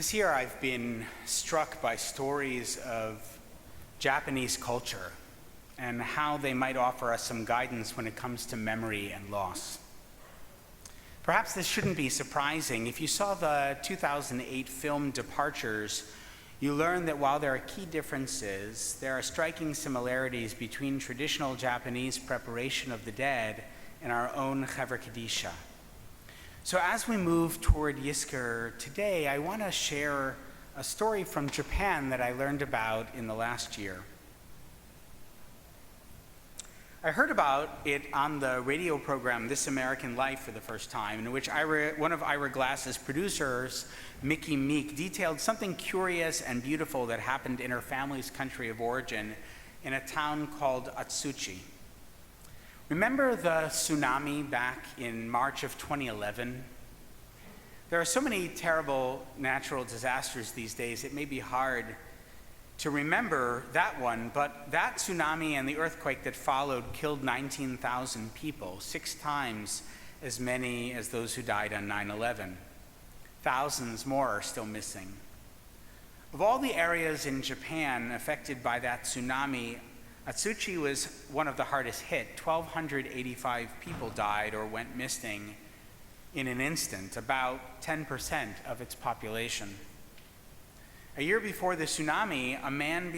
This year I've been struck by stories of Japanese culture and how they might offer us some guidance when it comes to memory and loss. Perhaps this shouldn't be surprising. If you saw the 2008 film Departures, you learn that while there are key differences, there are striking similarities between traditional Japanese preparation of the dead and our own Chevra Kadisha. So as we move toward Yizkor today, I want to share a story from Japan that I learned about in the last year. I heard about it on the radio program This American Life for the first time, in which one of Ira Glass's producers, Mickey Meek, detailed something curious and beautiful that happened in her family's country of origin in a town called Atsuchi. Remember the tsunami back in March of 2011? There are so many terrible natural disasters these days, it may be hard to remember that one, but that tsunami and the earthquake that followed killed 19,000 people, 6 times as many as those who died on 9/11. Thousands more are still missing. Of all the areas in Japan affected by that tsunami, Atsuchi was one of the hardest hit. 1,285 people died or went missing in an instant, about 10% of its population. A year before the tsunami, a man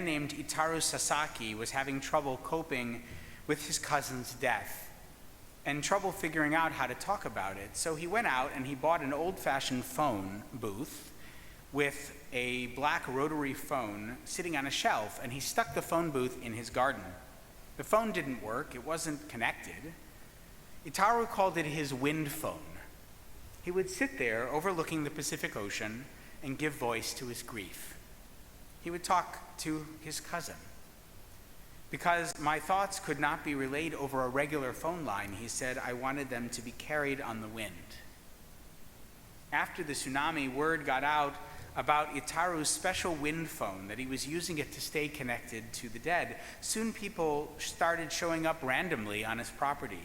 named Itaru Sasaki was having trouble coping with his cousin's death and trouble figuring out how to talk about it. So he went out and he bought an old-fashioned phone booth with a black rotary phone sitting on a shelf, and he stuck the phone booth in his garden. The phone didn't work, it wasn't connected. Itaru called it his wind phone. He would sit there overlooking the Pacific Ocean and give voice to his grief. He would talk to his cousin. Because my thoughts could not be relayed over a regular phone line, he said, I wanted them to be carried on the wind. After the tsunami, word got out about Itaru's special wind phone, that he was using it to stay connected to the dead. Soon people started showing up randomly on his property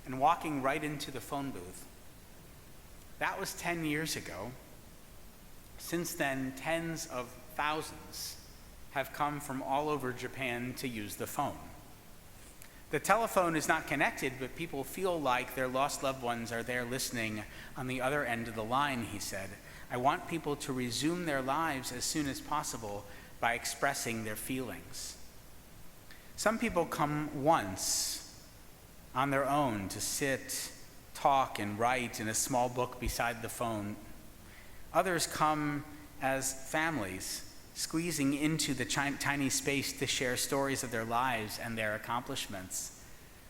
and walking right into the phone booth. That was 10 years ago. Since then, tens of thousands have come from all over Japan to use the phone. The telephone is not connected, but people feel like their lost loved ones are there listening on the other end of the line, he said. I want people to resume their lives as soon as possible by expressing their feelings. Some people come once on their own to sit, talk, and write in a small book beside the phone. Others come as families, squeezing into the tiny space to share stories of their lives and their accomplishments.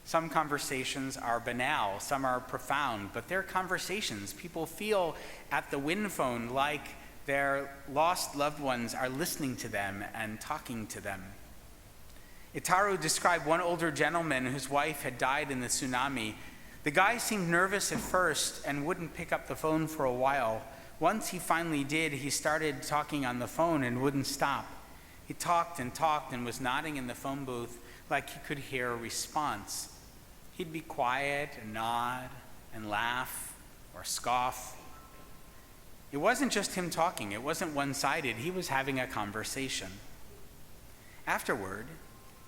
Some conversations are banal, some are profound, but they're conversations. People feel at the wind phone like their lost loved ones are listening to them and talking to them. Itaru described one older gentleman whose wife had died in the tsunami. The guy seemed nervous at first and wouldn't pick up the phone for a while. Once he finally did, he started talking on the phone and wouldn't stop. He talked and was nodding in the phone booth like he could hear a response. He'd be quiet and nod and laugh or scoff. It wasn't just him talking. It wasn't one-sided. He was having a conversation. Afterward,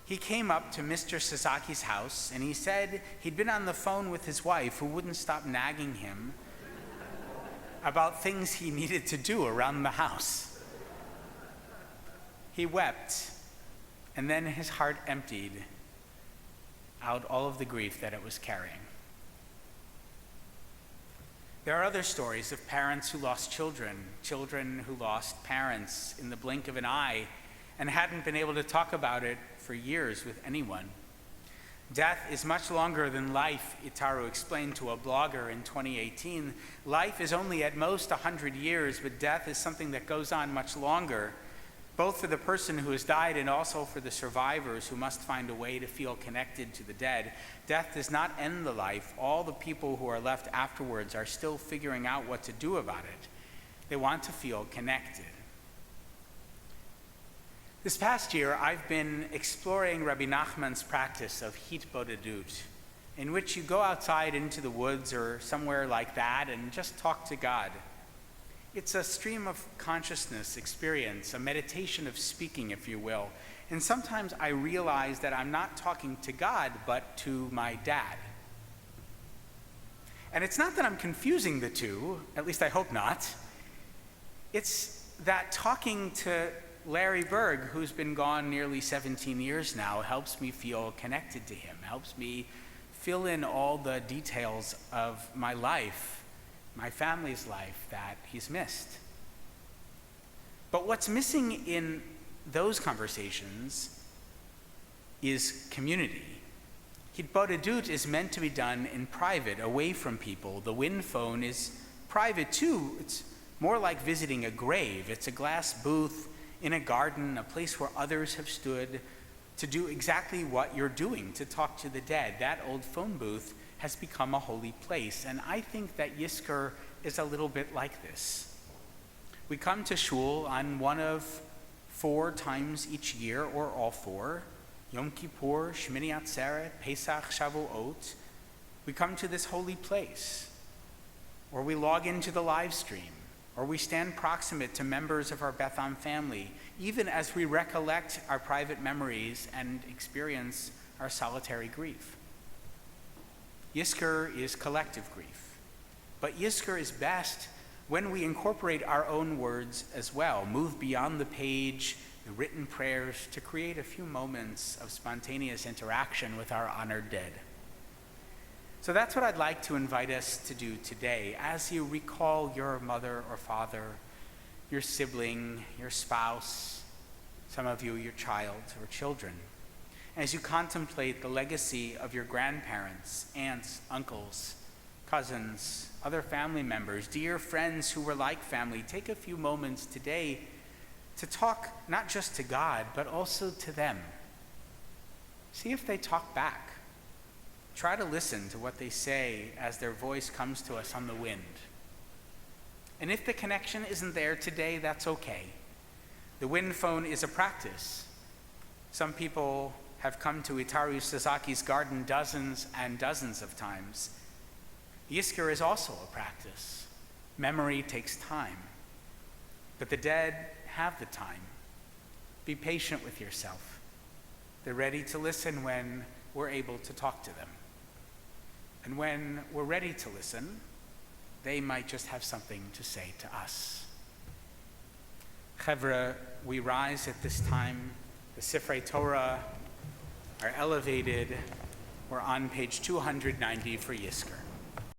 he came up to Mr. Sasaki's house and he said he'd been on the phone with his wife, who wouldn't stop nagging him about things he needed to do around the house. He wept, and then his heart emptied out all of the grief that it was carrying. There are other stories of parents who lost children who lost parents in the blink of an eye and hadn't been able to talk about it for years with anyone. Death is much longer than life, Itaru explained to a blogger in 2018. Life is only at most 100 years, but death is something that goes on much longer, both for the person who has died and also for the survivors who must find a way to feel connected to the dead. Death does not end the life. All the people who are left afterwards are still figuring out what to do about it. They want to feel connected. This past year, I've been exploring Rabbi Nachman's practice of hitbodedut, in which you go outside into the woods or somewhere like that and just talk to God. It's a stream of consciousness experience, a meditation of speaking, if you will. And sometimes I realize that I'm not talking to God, but to my dad. And it's not that I'm confusing the two, at least I hope not. It's that talking to Larry Burg, who's been gone nearly 17 years now, helps me feel connected to him, helps me fill in all the details of my life, my family's life that he's missed. But what's missing in those conversations is community. Hitbodedut is meant to be done in private, away from people. The wind phone is private too. It's more like visiting a grave. It's a glass booth in a garden, a place where others have stood to do exactly what you're doing, to talk to the dead. That old phone booth has become a holy place. And I think that Yizkor is a little bit like this. We come to shul on one of 4 times each year, or all 4, Yom Kippur, Shmini Atzeret, Pesach, Shavuot. We come to this holy place, or we log into the live stream, or we stand proximate to members of our Beth Am family, even as we recollect our private memories and experience our solitary grief. Yizkor is collective grief, but Yizkor is best when we incorporate our own words as well, move beyond the page, the written prayers, to create a few moments of spontaneous interaction with our honored dead. So that's what I'd like to invite us to do today as you recall your mother or father, your sibling, your spouse, some of you, your child or children. As you contemplate the legacy of your grandparents, aunts, uncles, cousins, other family members, dear friends who were like family, take a few moments today to talk not just to God, but also to them. See if they talk back. Try to listen to what they say as their voice comes to us on the wind. And if the connection isn't there today, that's okay. The wind phone is a practice. Some people have come to Itaru Sasaki's garden dozens and dozens of times. Yizkor is also a practice. Memory takes time. But the dead have the time. Be patient with yourself. They're ready to listen when we're able to talk to them. And when we're ready to listen, they might just have something to say to us. Chevra, we rise at this time. The Sifrei Torah are elevated. We're on page 290 for Yizkor.